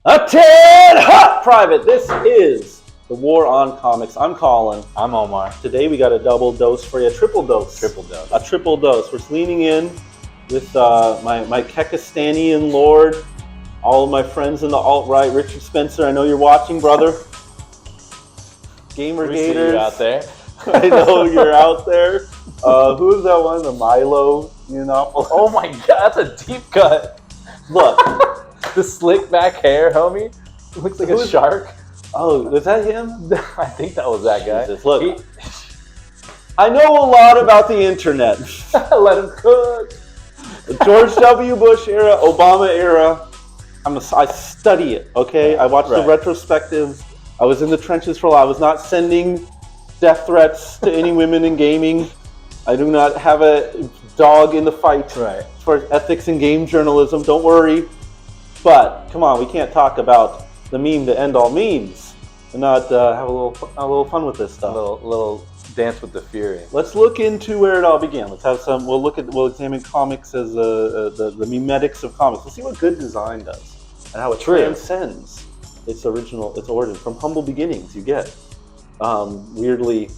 A tad hot private. This is the War on Comics. I'm Colin. I'm Omar. Today we got a double dose for you, a triple dose. A triple dose. We're leaning in with my Kekistanian lord, all of my friends in the alt-right. Richard Spencer, I know you're watching, brother. Gamer We see you out there. I know you're out there. Who is that one? The Milo Yiannopoulos. Oh my god, that's a deep cut. Look. The slick back hair, homie. Looks like a shark. Oh, was that him? I think that was that guy. Jesus, look. I know a lot about the internet. Let him cook. The George W. Bush era, Obama era. I study it, okay? I watch the retrospectives. I was in the trenches for a while. I was not sending death threats to any women in gaming. I do not have a dog in the fight as far as ethics in game journalism. Don't worry. But come on, we can't talk about the meme to end all memes and not have a little fun with this stuff. A little dance with the Furie. Let's look into where it all began. Let's have some. We'll examine comics as the memetics of comics. Let's see what good design does and how it transcends its origin from humble beginnings. You get weirdly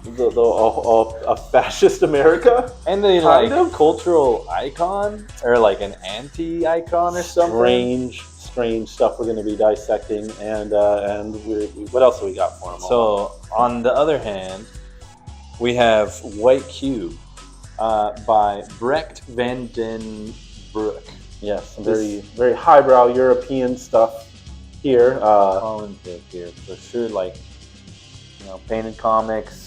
a fascist America and the kind of cultural icon or like an anti-icon or something. Strange stuff we're going to be dissecting, and what else have we got for them? So on the other hand, we have White Cube by Brecht Vandenbroucke. Yes, some very highbrow European stuff here. Colin pick here for sure, like painted comics.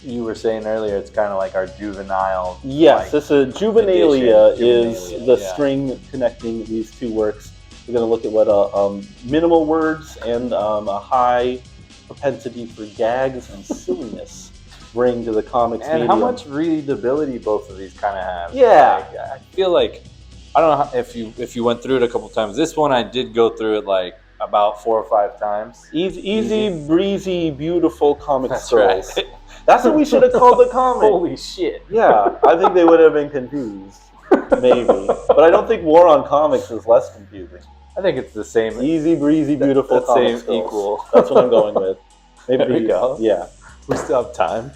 You were saying earlier, it's kind of like our juvenile. Yes, this is Juvenilia is the string connecting these two works. We're going to look at what minimal words and a high propensity for gags and silliness bring to the comics and medium. How much readability both of these kind of have. Yeah, I feel like I don't know if you went through it a couple times. This one I did go through it like about 4 or 5 times. Easy breezy, beautiful comic stories. Right. That's what we should have called the comic. Holy shit. Yeah, I think they would have been confused. Maybe. But I don't think War on Comics is less confusing. I think it's the same. Easy breezy, beautiful comic same equal. That's what I'm going with. Maybe there we go. Yeah. We still have time.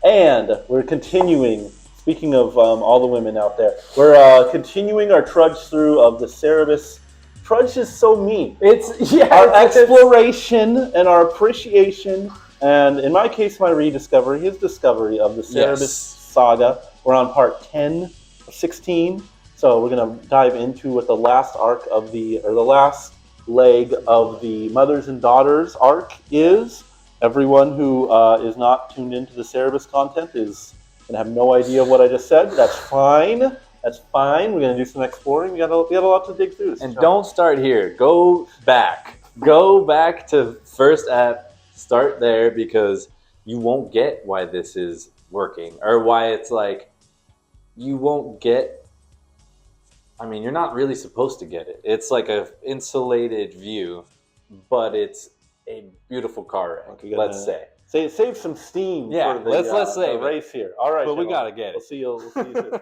And we're continuing, speaking of all the women out there, we're continuing our trudge through of the Cerebus. Trudge is so mean. Our exploration and our appreciation, and in my case, my rediscovery, his discovery of the Cerebus saga. We're on part 10 of 16, so we're going to dive into what the last arc of the last leg of the Mothers and Daughters arc is. Everyone who is not tuned into the Cerebus content is going to have no idea of what I just said. That's fine. That's fine. We're going to do some exploring. We got a lot to dig through. And don't start here. Go back. Go back to first app. Start there because you won't get why this is working or why it's like you won't get. I mean, you're not really supposed to get it. It's like an insulated view, but it's a beautiful car wreck, let's say. Save some steam for the, let's save the race here. All right. But we got to get it. We'll see you soon.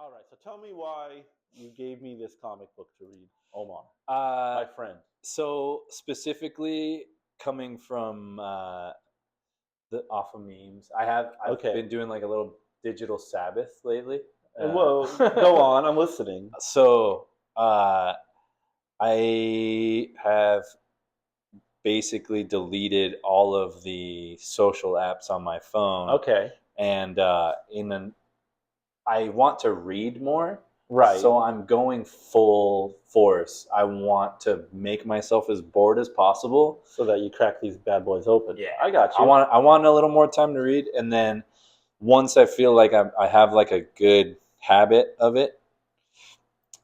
All right, so tell me why you gave me this comic book to read, Omar, my friend. So specifically coming from the off of memes, I've been doing like a little digital Sabbath lately. Whoa, go on, I'm listening. So I have basically deleted all of the social apps on my phone. Okay. And I want to read more. Right. So I'm going full force. I want to make myself as bored as possible. So that you crack these bad boys open. Yeah. I got you. I want a little more time to read. And then once I feel like I have like a good habit of it,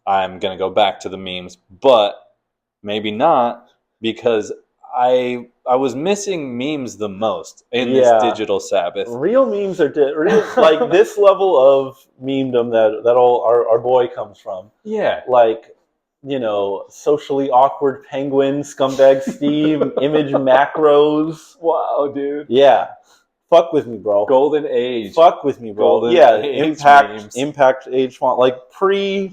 I'm going to go back to the memes. But maybe not, because I was missing memes the most in this digital Sabbath. Real memes are like this level of memedom that all our boy comes from. Yeah. Like, socially awkward penguin, scumbag Steve, image macros. Wow, dude. Yeah. Fuck with me, bro. Golden age. Fuck with me, bro. Golden Yeah, age memes. Impact age font, like pre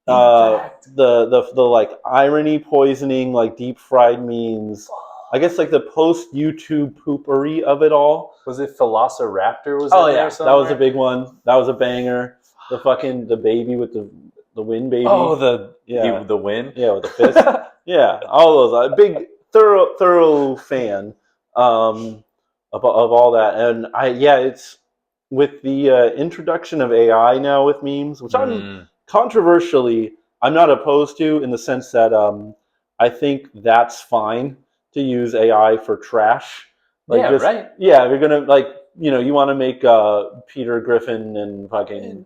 Impact. the like irony poisoning, like deep fried memes. I guess like the post YouTube poopery of it all. Was it Velociraptor? Was Oh in yeah, there somewhere? that was a big one. That was a banger. The baby with the wind baby. Oh, the wind. Yeah, with the fist. Yeah, all those. A big thorough fan of all that, and it's with the introduction of AI now with memes, which I'm controversially I'm not opposed to in the sense that I think that's fine to use AI for trash. Like right. Yeah, you're gonna you want to make Peter Griffin and fucking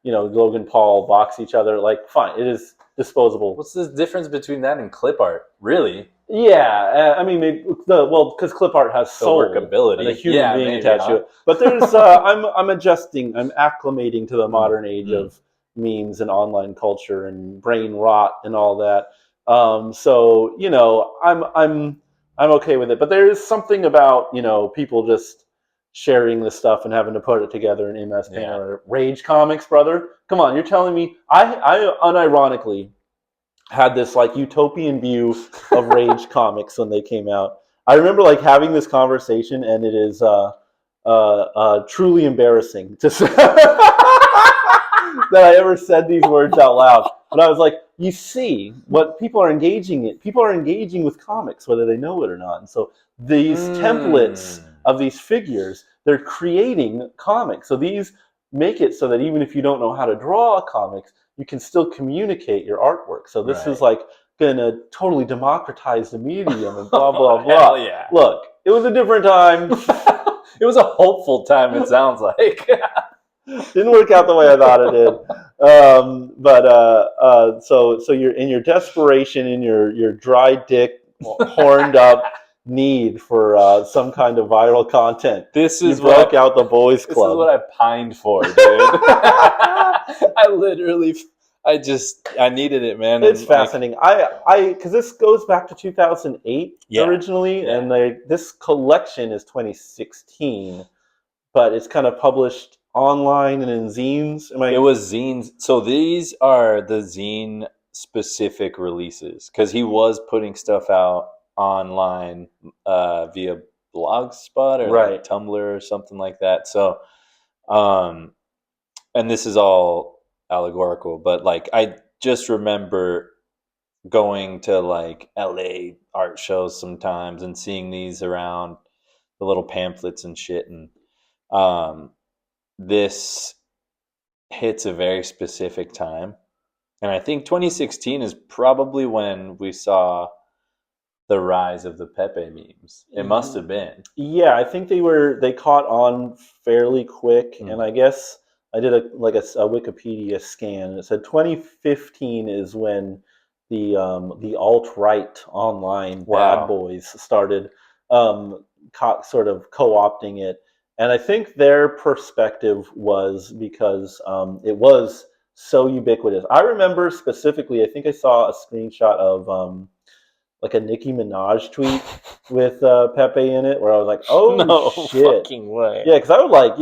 Logan Paul box each other. Like, fine, it is disposable. What's the difference between that and clip art? Really? Yeah, I mean, because clip art has soul, workability, and a human being maybe, attached to it. But there's, I'm adjusting, I'm acclimating to the modern age of memes and online culture and brain rot and all that. So I'm okay with it. But there is something about people just sharing this stuff and having to put it together in MS Paint or Rage Comics, brother. Come on, you're telling me I unironically had this like utopian view of Rage Comics when they came out. I remember like having this conversation, and it is truly embarrassing to say that I ever said these words out loud. But I was like, you see what people are engaging in. People are engaging with comics, whether they know it or not. And so these templates of these figures, they're creating comics. So these make it so that even if you don't know how to draw comics, you can still communicate your artwork. So this is like going to totally democratize the medium and blah, blah, blah. Hell yeah. Look, it was a different time. It was a hopeful time, it sounds like. Didn't work out the way I thought it did. So you're in your desperation, in your dry dick, horned up need for some kind of viral content. You broke out the boys club. This is what I pined for, dude. I needed it, man. It's fascinating. Because this goes back to 2008 originally, and this collection is 2016, but it's kind of published online and in zines. It was zines. So these are the zine specific releases, because he was putting stuff out online via Blogspot or like Tumblr or something like that. So, and this is all allegorical, but like I just remember going to like LA art shows sometimes and seeing these around, the little pamphlets and shit, and this hits a very specific time. And I think 2016 is probably when we saw the rise of the Pepe memes. It must have been. Yeah, I think they caught on fairly quick, and I guess I did a Wikipedia scan, and it said 2015 is when the alt-right online bad boys started sort of co-opting it. And I think their perspective was because it was so ubiquitous. I remember specifically, I think I saw a screenshot of like a Nicki Minaj tweet with Pepe in it, where I was like, "Oh no shit, fucking way!" Yeah, because I would like,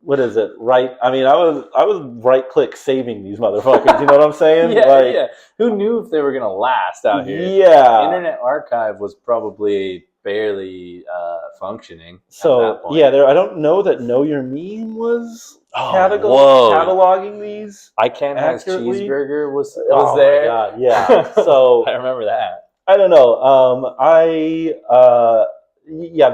what is it? I mean, I was right click saving these motherfuckers. You know what I'm saying? Yeah. Who knew if they were gonna last out here? Yeah. Internet Archive was probably barely functioning. So I don't know that Know Your Meme was cataloging these. I Can't Have Cheeseburger was My there. God, yeah. So I remember that. I don't know.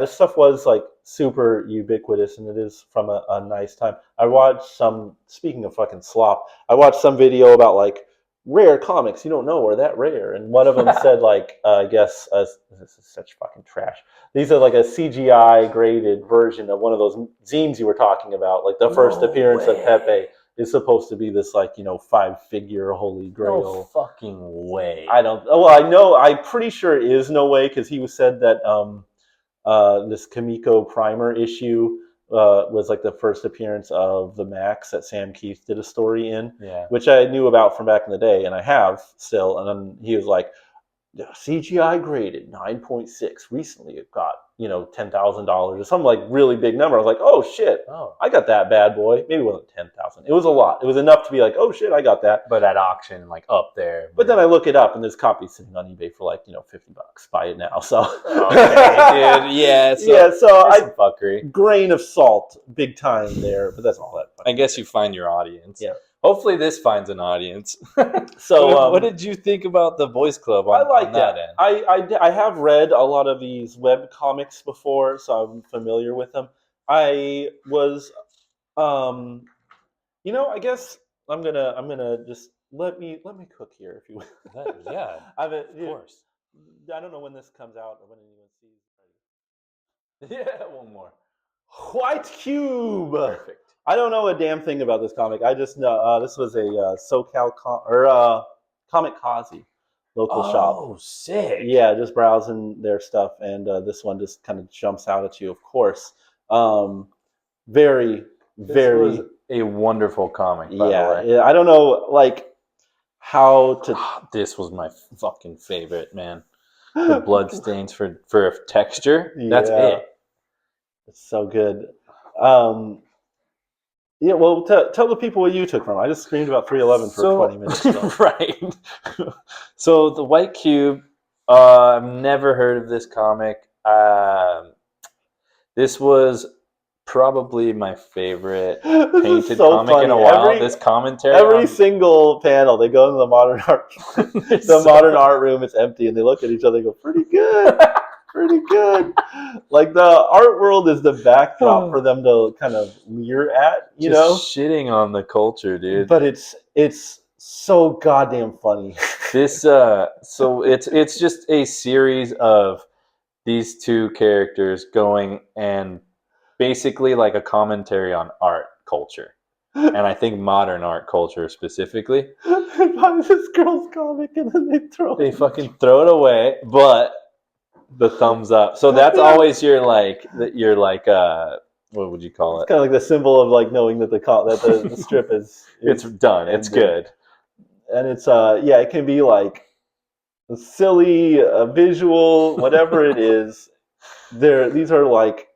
This stuff was like super ubiquitous, and it is from a nice time. I watched speaking of fucking slop, I watched some video about like rare comics you don't know are that rare, and one of them said like, I guess this is such fucking trash. These are like a CGI graded version of one of those zines you were talking about, like the first appearance of Pepe is supposed to be this like 5-figure holy grail. No fucking way. I don't. Well, I know. I'm pretty sure it is no way, because he said that this Kamiko Primer issue was like the first appearance of the Max that Sam Keith did a story in, which I knew about from back in the day, and I have still. And then he was like, CGI graded 9.6. Recently, it got $10,000 or some like really big number. I was like, oh shit, I got that bad boy. Maybe it wasn't 10,000. It was a lot. It was enough to be like, oh shit, I got that. But at auction, like up there. But then I look it up, and there's copies sitting on eBay for like $50. Buy it now. So okay, dude. Yeah. So some fuckery. Grain of salt, big time there. But that's all that. I guess you find your audience. Yeah. Hopefully this finds an audience. So what did you think about the Boys Club on, I like on that end? I have read a lot of these web comics before, so I'm familiar with them. I was, I guess I'm gonna just let me cook here, if you will. Yeah, of course. I don't know when this comes out or when anyone sees. Yeah, one more. White Cube. Perfect. I don't know a damn thing about this comic. I just know this was a SoCal Comic Kazi local shop. Oh, sick. Yeah, just browsing their stuff, and this one just kind of jumps out at you, of course. Very, very... This was a wonderful comic, by the way. Yeah, I don't know, like, how to... This was my fucking favorite, man. The blood stains for texture. That's it. It's so good. Yeah, well, tell the people what you took from it. I just screamed about 311 for 20 minutes. So. Right. So the White Cube, I've never heard of this comic. This was probably my favorite painted comic in a while. This commentary. Every single panel, they go into the modern art modern art room, it's empty, and they look at each other and go, pretty good. Pretty good. Like, the art world is the backdrop for them to kind of leer at, Just shitting on the culture, dude. But it's so goddamn funny. This so it's just a series of these two characters going and basically like a commentary on art culture. And I think modern art culture specifically. They buy this girl's comic and then they fucking throw it away, but the thumbs up. So that's always your what would you call it? It's kind of like the symbol of like knowing that the strip is it's done. It's good. And it's it can be like silly, visual, whatever it is. These are like,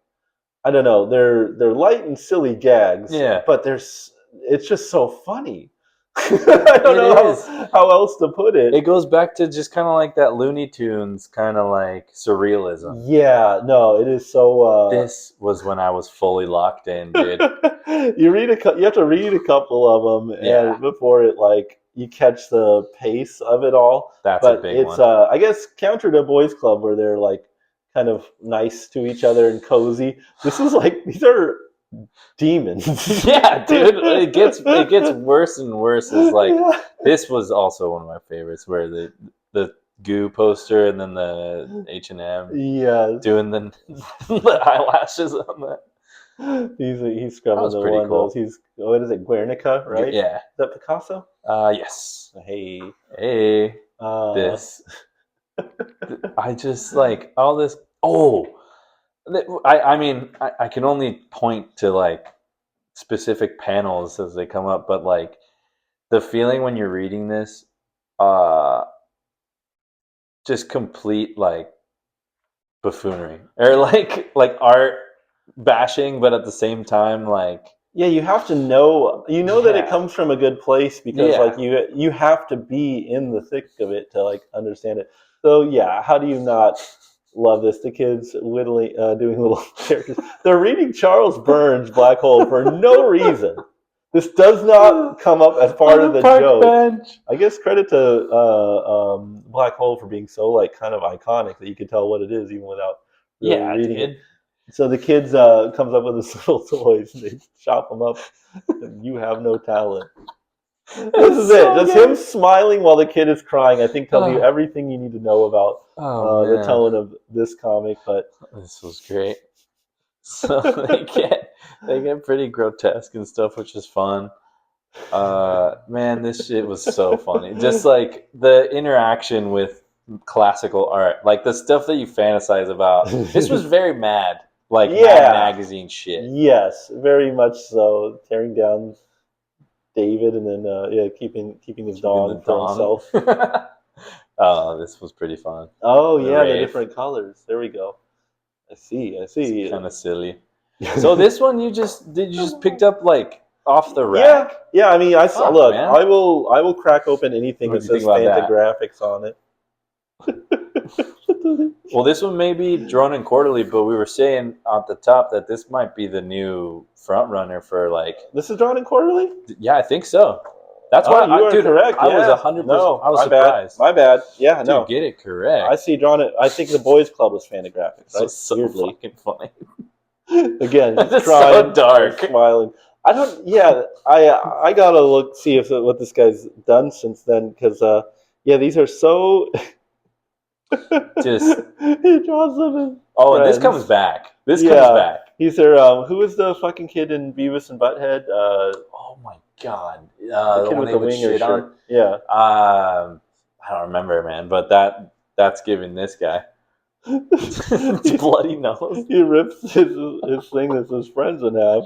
I don't know, they're light and silly gags. Yeah. But it's just so funny. I don't know how else to put it. It goes back to just kind of like that Looney Tunes kind of like surrealism. Yeah, no, it is so... This was when I was fully locked in, dude. You have to read a couple of them and before you catch the pace of it all. That's a big one. I guess counter to Boys Club, where they're like kind of nice to each other and cozy. This is like, these are demons. Yeah, dude. It gets worse and worse. It's like this was also one of my favorites, where the Goo poster and then the H&M doing the eyelashes on that. He's scrubbing the windows. Cool. What is it, Guernica, right? Yeah. Is that Picasso? Yes. Hey. This. I just like all this. I mean, I can only point to like specific panels as they come up, but like the feeling when you're reading this, just complete like buffoonery or like art bashing, but at the same time, like, yeah, you have to know, that it comes from a good place, because like you have to be in the thick of it to like understand it. So yeah, how do you not love this? The kids whittling, doing little characters. They're reading Charles Burns' Black Hole for no reason. This does not come up as part of the joke. Bench. I guess credit to Black Hole for being so like kind of iconic that you could tell what it is even without really reading it. So the kids comes up with his little toys and they chop them up. And you have no talent. This is it. Just him smiling while the kid is crying, I think, tells you everything you need to know about the tone of this comic. But this was great. So they get pretty grotesque and stuff, which is fun. Man, this shit was so funny. Just like the interaction with classical art, like the stuff that you fantasize about. This was very Mad, like Mad magazine shit. Yes, very much so. Tearing down David and then keeping his dog for himself. Oh, this was pretty fun. Oh The yeah, the Wraith. different colors. There we go. I see. It's kind of silly. So this one you just picked up like off the Yeah, rack? yeah. I mean, Fuck, look. man. I will crack open anything What that do you says think about that? Fantagraphics on it. Well, this one may be drawn in quarterly, but we were saying at the top that this might be the new front runner for like. This is drawn in quarterly. Yeah, I think so. That's Oh, why, you are dude. correct. I was Yeah. 100%. No, I was my surprised. bad. My bad. Yeah, Dude, no. get it correct. I see drawn it. I think the boys' club was Fantagraphics. This Right? was so Weirdly. fucking funny. Again, It's crying, so dark. smiling. I don't. Yeah, I gotta look see if what this guy's done since then because yeah, these are so. Just he draws them as oh, and this friends. comes back. This Yeah. comes back. He's their who was the fucking kid in Beavis and Butthead? Oh my god, The kid one with they the would winger shit shirt. on. Yeah. I don't remember, man, but that's giving this guy bloody nose. He rips his thing that his friends would have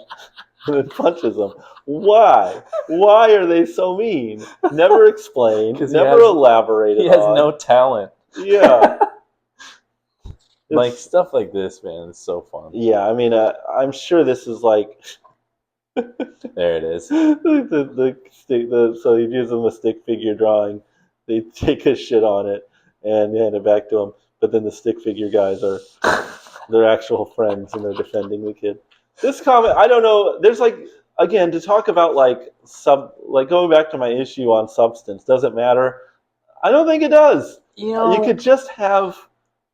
and then punches them. Why? Why are they so mean? Never explained. 'Cause he Never has- elaborated He has on. no talent. Yeah. Like It's- stuff like this, man, is so fun. yeah, I mean, I'm sure this is like There it is. the stick. So he gives them a stick figure drawing. They take a shit on it and hand it back to him. But then the stick figure guys are their actual friends and they're defending the kid. This comic, I don't know. There's like again to talk about like going back to my issue on substance. Does it matter? I don't think it does. You know, You could just have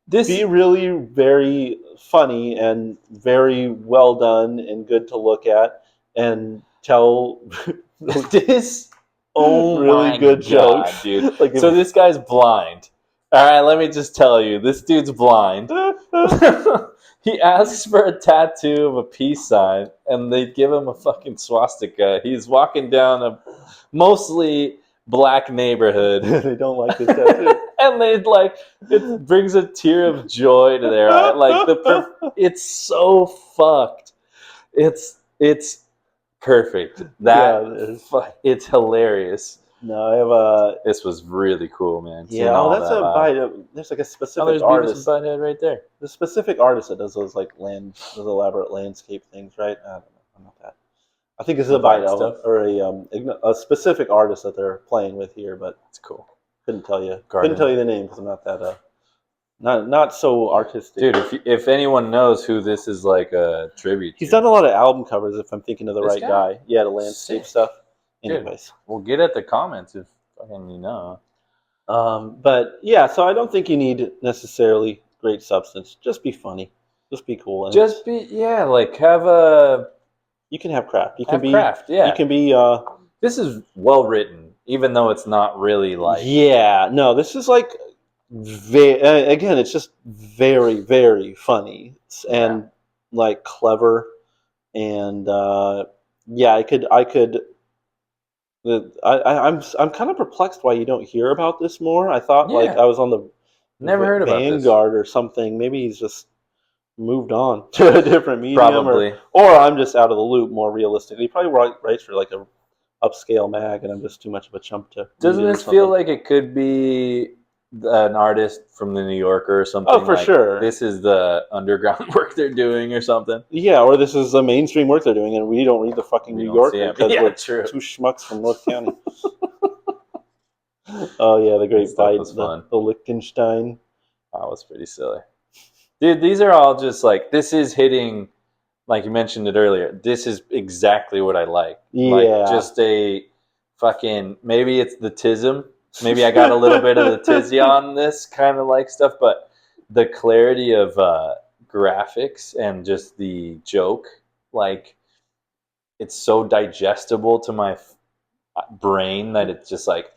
this be really very funny and very well done and good to look at and tell this oh really my good God, jokes, dude. Like So this guy's blind. All right, let me just tell you, this dude's blind. He asks for a tattoo of a peace sign, and they give him a fucking swastika. He's walking down a mostly black neighborhood. they don't like this tattoo. And they like it brings a tear of joy to their eye. Like it's so fucked. It's perfect. It's hilarious. No, I have This was really cool, man. yeah. Oh, that's a bite. There's like a specific artist. There's Beavis and Butthead right there. The specific artist that does those like those elaborate landscape things, right? I don't know. I'm not that. I think this is a bite stuff? or a specific artist that they're playing with here, but It's cool. couldn't tell you. Garden. Couldn't tell you the name because I'm not that not so artistic. Dude, if anyone knows who this is like a tribute He's to, done a lot of album covers. If I'm thinking of the This right guy? guy, yeah, the landscape Sick. stuff. Dude. Anyways, we'll get at the comments if fucking you know. but yeah, so I don't think you need necessarily great substance. Just be funny. Just be cool. And Just be like have a you can have craft. You can have be craft. Yeah, You can be. this is well written, even though it's not really like Yeah, no, this is like again, it's just very, very funny and like clever, and yeah, I'm kind of perplexed why you don't hear about this more. I thought like Yeah. I was on the Never heard about this. Vanguard or something. Maybe he's just moved on to a different medium, Probably. or I'm just out of the loop. More realistically, he probably writes for like a upscale mag, and I'm just too much of a chump to. Doesn't read it or this feel something. like it could be an artist from the New Yorker or something? Oh, for like, sure. This is the underground work they're doing or something. Yeah, or this is the mainstream work they're doing, and we don't read the fucking We New don't Yorker see it. because Yeah, we're true. two schmucks from North County. Oh yeah, the great That stuff bite, was the fun. Liechtenstein. That was pretty silly. Dude, these are all just like, this is hitting, like you mentioned it earlier, this is exactly what I like. Yeah. Like just a fucking, maybe it's the tism. Maybe I got a little bit of the tizzy on this kind of like stuff, but the clarity of graphics and just the joke, like it's so digestible to my brain that it's just like,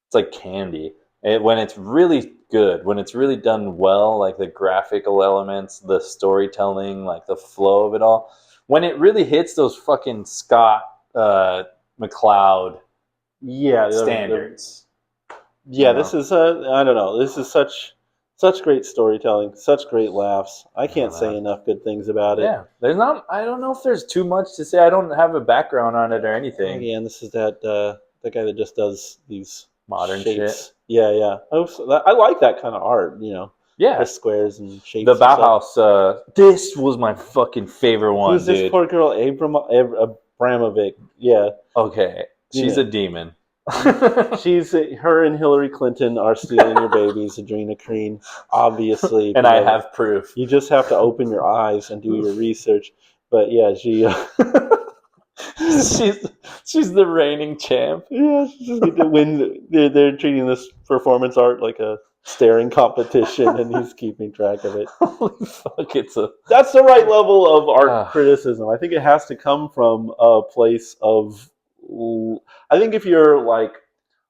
it's like candy. When it's really good, when it's really done well, like the graphical elements, the storytelling, like the flow of it all, when it really hits those fucking Scott McCloud Yeah, standards. Yeah, You know? this is I don't know. This is such great storytelling, such great laughs. I can't say enough good things about it. Yeah, there's not. I don't know if there's too much to say. I don't have a background on it or anything. Again, this is that guy that just does these modern shapes. shit. Yeah. I like that kind of art. Yeah, Chris squares and shapes. the and stuff. Bauhaus. This was my fucking favorite one, Who's this dude. poor girl, Abramovic? Yeah. Okay, she's Yeah. a demon. Her and Hillary Clinton are stealing your babies, adrenochrome. Obviously, and I have proof. You just have to open your eyes and do your research. But yeah, she. she's the reigning champ. Yeah, she's just get to win. They're treating this performance art like a staring competition, and he's keeping track of it. Holy fuck! That's the right level of art criticism. I think it has to come from a place of. I think if you're like,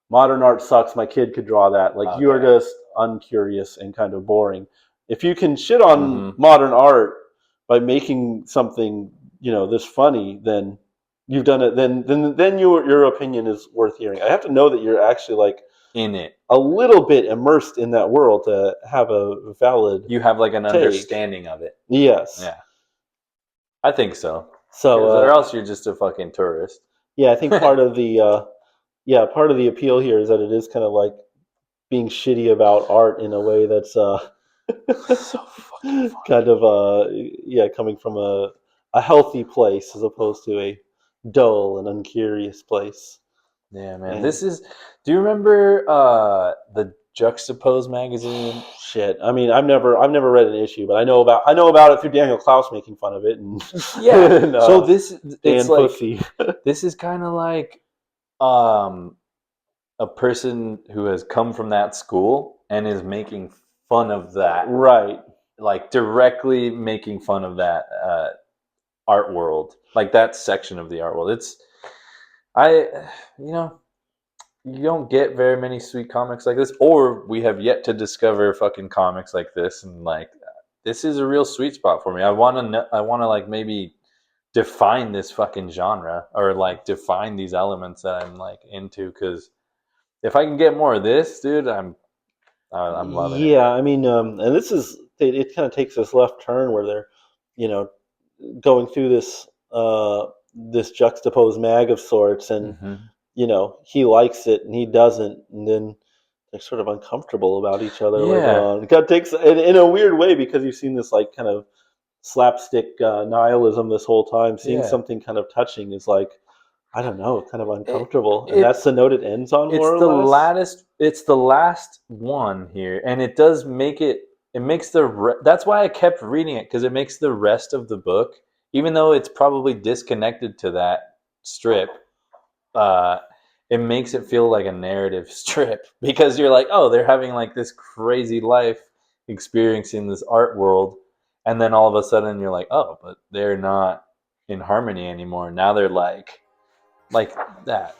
modern art sucks, my kid could draw that. Like, you are just uncurious and kind of boring. If you can shit on modern art by making something, this funny, then you've done it. Then your opinion is worth hearing. I have to know that you're actually like in it, a little bit immersed in that world to have a valid. You have like an take. Understanding of it. Yes. Yeah. I think so. So, or else you're just a fucking tourist. Yeah, I think part of the part of the appeal here is that it is kind of like being shitty about art in a way that's so fucking fun. Kind of coming from a healthy place as opposed to a dull and uncurious place. Yeah, man. This is. Do you remember the Juxtapose magazine? Shit. I mean, I've never read an issue, but I know about it through Daniel Klaus making fun of it. And yeah. And, so it's like Pussy. This is kind of like a person who has come from that school and is making fun of that. Right. Like directly making fun of that art world, like that section of the art world. You don't get very many sweet comics like this, or we have yet to discover fucking comics like this, and like this is a real sweet spot for me. I want to like maybe define this fucking genre, or like define these elements that I'm like into, because if I can get more of this, dude, I'm loving it. Yeah, I mean, and this is it kind of takes this left turn where they're, going through this this juxtaposed mag of sorts, and he likes it and he doesn't, and then they're sort of uncomfortable about each other. Yeah. It kind of takes in a weird way, because you've seen this like kind of slapstick nihilism this whole time. Seeing something kind of touching is like, I don't know, kind of uncomfortable, and that's the note it ends on. It's the last one here, and it does make it. It makes that's why I kept reading it, because it makes the rest of the book, even though it's probably disconnected to that strip, it makes it feel like a narrative strip, because you're like, oh, they're having like this crazy life, experiencing this art world, and then all of a sudden you're like, oh, but they're not in harmony anymore. Now they're like that.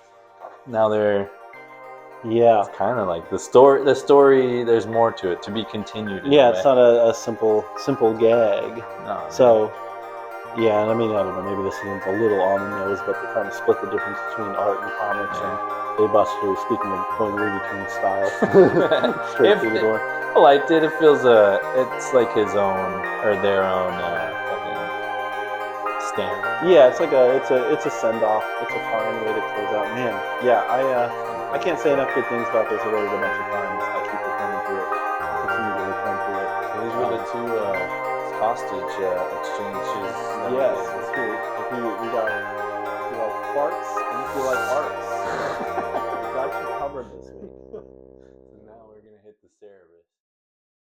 Now they're. Yeah, it's kind of like the story. There's more to it, to be continued. Yeah, it's not a simple gag. No. So, yeah, and I mean, I don't know, maybe this one's a little on the nose, but they're trying to split the difference between art and comics, and they bust through. Speaking of going Looney Tunes style, straight through the door. I liked it. It feels it's like his own or their own fucking stamp. Yeah, it's like it's a send off. It's a fine way to close out. Man, yeah, I can't say enough good things about this. I read it a bunch of times. I keep returning to it. I continue to return to it. These were the two hostage exchanges. Yes, it's true. If you like farts and if you like arts, we got you covered this week. So now we're gonna hit the Cerebus.